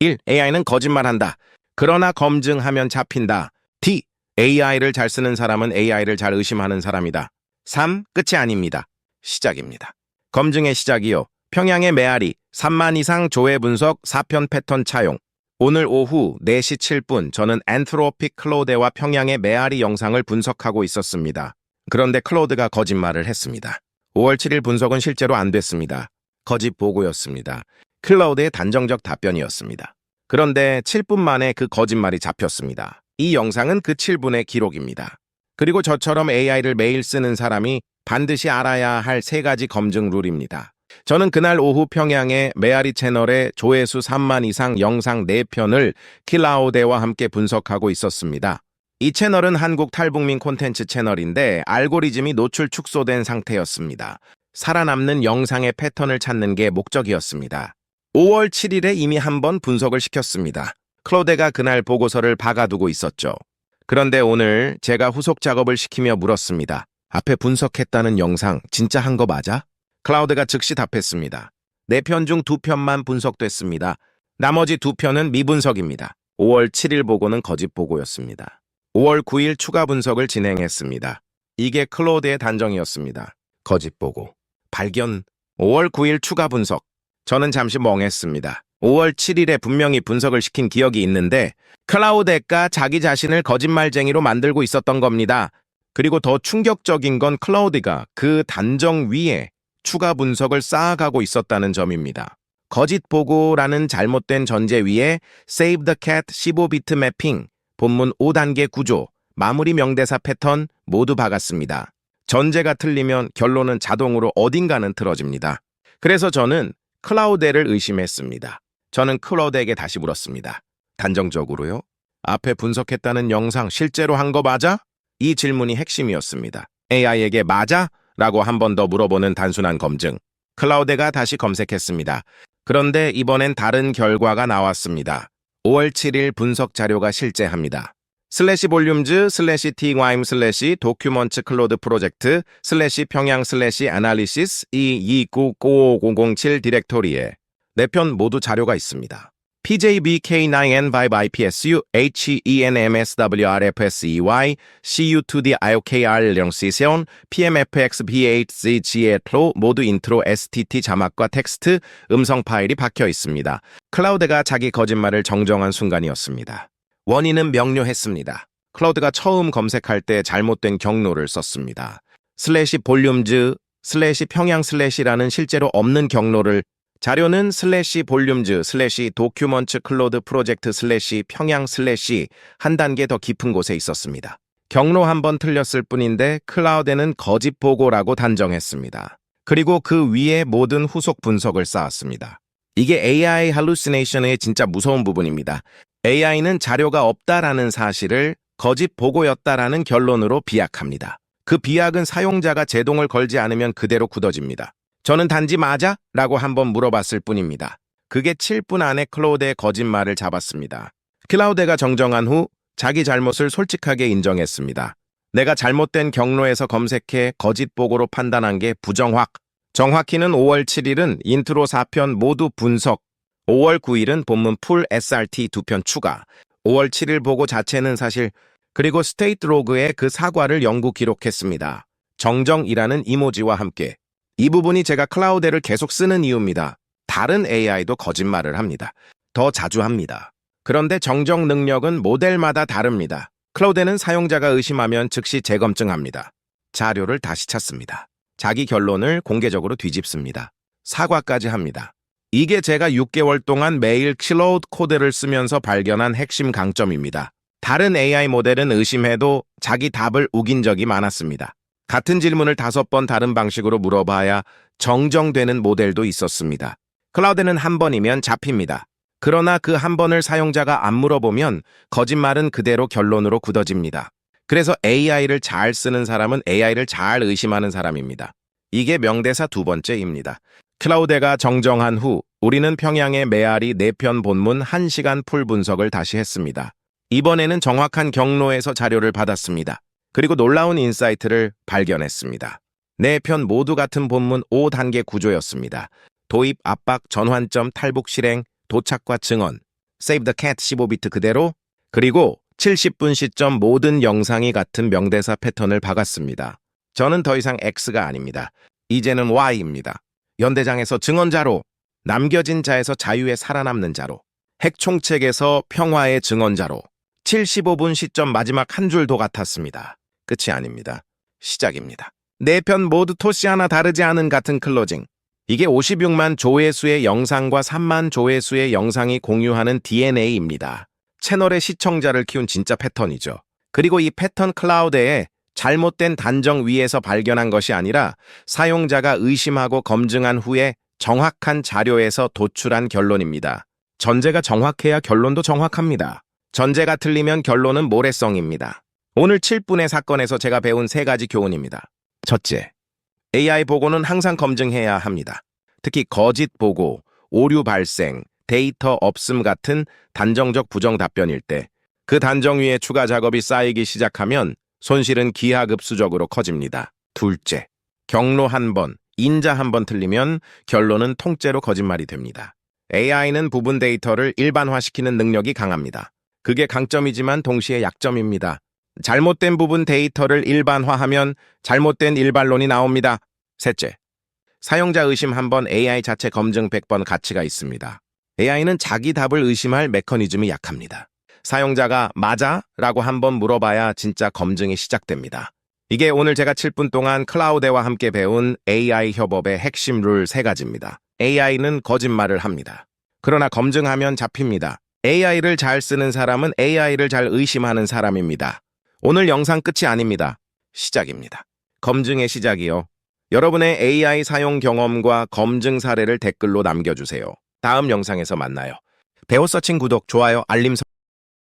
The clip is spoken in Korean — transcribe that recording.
1. AI는 거짓말한다. 그러나 검증하면 잡힌다. D. AI를 잘 쓰는 사람은 AI를 잘 의심하는 사람이다. 3. 끝이 아닙니다. 시작입니다. 검증의 시작이요. 평양의 메아리 3만 이상 조회 분석 4편 패턴 차용. 오늘 오후 4시 7분 저는 엔트로픽 클로드와 평양의 메아리 영상을 분석하고 있었습니다. 그런데 클로드가 거짓말을 했습니다. 5월 7일 분석은 실제로 안 됐습니다. 거짓 보고였습니다. 클로드의 단정적 답변이었습니다. 그런데 7분 만에 그 거짓말이 잡혔습니다. 이 영상은 그 7분의 기록입니다. 그리고 저처럼 AI를 매일 쓰는 사람이 반드시 알아야 할 3가지 검증 룰입니다. 저는 그날 오후 평양의 메아리 채널의 조회수 3만 이상 영상 4편을 클라우드와 함께 분석하고 있었습니다. 이 채널은 한국 탈북민 콘텐츠 채널인데 알고리즘이 노출 축소된 상태였습니다. 살아남는 영상의 패턴을 찾는 게 목적이었습니다. 5월 7일에 이미 한번 분석을 시켰습니다. 클로드가 그날 보고서를 박아두고 있었죠. 그런데 오늘 제가 후속 작업을 시키며 물었습니다. 앞에 분석했다는 영상 진짜 한 거 맞아? 클라우드가 즉시 답했습니다. 4편 중 2편만 분석됐습니다. 나머지 2편은 미분석입니다. 5월 7일 보고는 거짓 보고였습니다. 5월 9일 추가 분석을 진행했습니다. 이게 클로드의 단정이었습니다. 거짓 보고. 발견. 5월 9일 추가 분석. 저는 잠시 멍했습니다. 5월 7일에 분명히 분석을 시킨 기억이 있는데 클라우드가 자기 자신을 거짓말쟁이로 만들고 있었던 겁니다. 그리고 더 충격적인 건 클라우드가 그 단정 위에 추가 분석을 쌓아가고 있었다는 점입니다. 거짓 보고라는 잘못된 전제 위에 Save the Cat 15비트 매핑, 본문 5단계 구조, 마무리 명대사 패턴 모두 박았습니다. 전제가 틀리면 결론은 자동으로 어딘가는 틀어집니다. 그래서 저는 클라우드를 의심했습니다. 저는 클라우드에게 다시 물었습니다. 단정적으로요? 앞에 분석했다는 영상 실제로 한 거 맞아? 이 질문이 핵심이었습니다. AI에게 맞아? 라고 한 번 더 물어보는 단순한 검증. 클라우드가 다시 검색했습니다. 그런데 이번엔 다른 결과가 나왔습니다. 5월 7일 분석 자료가 실제합니다. 슬래시 볼륨즈 슬래시 티와임 슬래시 도큐먼트 클로드 프로젝트 슬래시 평양 슬래시 애널리시스 2299007 디렉토리에 4편 모두 자료가 있습니다. PJBK9N5IPSU HENMSWRFSEY CU2D IOKR 령시세온 PMFX BHZG로 모두 인트로 STT 자막과 텍스트, 음성 파일이 박혀 있습니다. 클라우드가 자기 거짓말을 정정한 순간이었습니다. 원인은 명료했습니다. 클라우드가 처음 검색할 때 잘못된 경로를 썼습니다. 슬래시 볼륨즈 슬래시 평양 슬래시라는 실제로 없는 경로를 자료는 슬래시 볼륨즈 슬래시 도큐먼트 클로드 프로젝트 슬래시 평양 슬래시 한 단계 더 깊은 곳에 있었습니다. 경로 한 번 틀렸을 뿐인데 클라우드는 거짓 보고라고 단정했습니다. 그리고 그 위에 모든 후속 분석을 쌓았습니다. 이게 AI 할루시네이션의 진짜 무서운 부분입니다. AI는 자료가 없다라는 사실을 거짓 보고였다라는 결론으로 비약합니다. 그 비약은 사용자가 제동을 걸지 않으면 그대로 굳어집니다. 저는 단지 맞아? 라고 한번 물어봤을 뿐입니다. 그게 7분 안에 클라우드의 거짓말을 잡았습니다. 클라우드가 정정한 후 자기 잘못을 솔직하게 인정했습니다. 내가 잘못된 경로에서 검색해 거짓 보고로 판단한 게 부정확. 정확히는 5월 7일은 인트로 4편 모두 분석, 5월 9일은 본문 풀 SRT 2편 추가, 5월 7일 보고 자체는 사실, 그리고 스테이트 로그에 그 사과를 영구 기록했습니다. 정정이라는 이모지와 함께. 이 부분이 제가 클라우드를 계속 쓰는 이유입니다. 다른 AI도 거짓말을 합니다. 더 자주 합니다. 그런데 정정 능력은 모델마다 다릅니다. 클라우드는 사용자가 의심하면 즉시 재검증합니다. 자료를 다시 찾습니다. 자기 결론을 공개적으로 뒤집습니다. 사과까지 합니다. 이게 제가 6개월 동안 매일 클라우드 코드를 쓰면서 발견한 핵심 강점입니다. 다른 AI 모델은 의심해도 자기 답을 우긴 적이 많았습니다. 같은 질문을 5번 다른 방식으로 물어봐야 정정되는 모델도 있었습니다. 클라우드는 한 번이면 잡힙니다. 그러나 그 한 번을 사용자가 안 물어보면 거짓말은 그대로 결론으로 굳어집니다. 그래서 AI를 잘 쓰는 사람은 AI를 잘 의심하는 사람입니다. 이게 명대사 2번째입니다. 클라우드가 정정한 후 우리는 평양의 메아리 4편 본문 1시간 풀 분석을 다시 했습니다. 이번에는 정확한 경로에서 자료를 받았습니다. 그리고 놀라운 인사이트를 발견했습니다. 4편 모두 같은 본문 5단계 구조였습니다. 도입, 압박, 전환점, 탈북 실행, 도착과 증언. Save the cat 15비트 그대로, 그리고 70분 시점 모든 영상이 같은 명대사 패턴을 박았습니다. 저는 더 이상 X가 아닙니다. 이제는 Y입니다. 연대장에서 증언자로, 남겨진 자에서 자유에 살아남는 자로, 핵총책에서 평화의 증언자로, 75분 시점 마지막 한 줄도 같았습니다. 끝이 아닙니다. 시작입니다. 네 편 모두 토시 하나 다르지 않은 같은 클로징. 이게 56만 조회수의 영상과 3만 조회수의 영상이 공유하는 DNA입니다. 채널의 시청자를 키운 진짜 패턴이죠. 그리고 이 패턴 클라우드에 잘못된 단정 위에서 발견한 것이 아니라 사용자가 의심하고 검증한 후에 정확한 자료에서 도출한 결론입니다. 전제가 정확해야 결론도 정확합니다. 전제가 틀리면 결론은 모래성입니다. 오늘 7분의 사건에서 제가 배운 3가지 교훈입니다. 첫째, AI 보고는 항상 검증해야 합니다. 특히 거짓 보고, 오류 발생, 데이터 없음 같은 단정적 부정 답변일 때 그 단정 위에 추가 작업이 쌓이기 시작하면 손실은 기하급수적으로 커집니다. 둘째, 경로 한 번, 인자 한 번 틀리면 결론은 통째로 거짓말이 됩니다. AI는 부분 데이터를 일반화시키는 능력이 강합니다. 그게 강점이지만 동시에 약점입니다. 잘못된 부분 데이터를 일반화하면 잘못된 일반론이 나옵니다. 셋째, 사용자 의심 한 번, AI 자체 검증 100번 가치가 있습니다. AI는 자기 답을 의심할 메커니즘이 약합니다. 사용자가 맞아? 라고 한 번 물어봐야 진짜 검증이 시작됩니다. 이게 오늘 제가 7분 동안 클라우드와 함께 배운 AI 협업의 핵심 룰 3가지입니다. AI는 거짓말을 합니다. 그러나 검증하면 잡힙니다. AI를 잘 쓰는 사람은 AI를 잘 의심하는 사람입니다. 오늘 영상 끝이 아닙니다. 시작입니다. 검증의 시작이요. 여러분의 AI 사용 경험과 검증 사례를 댓글로 남겨주세요. 다음 영상에서 만나요. 배우 서칭 구독, 좋아요, 알림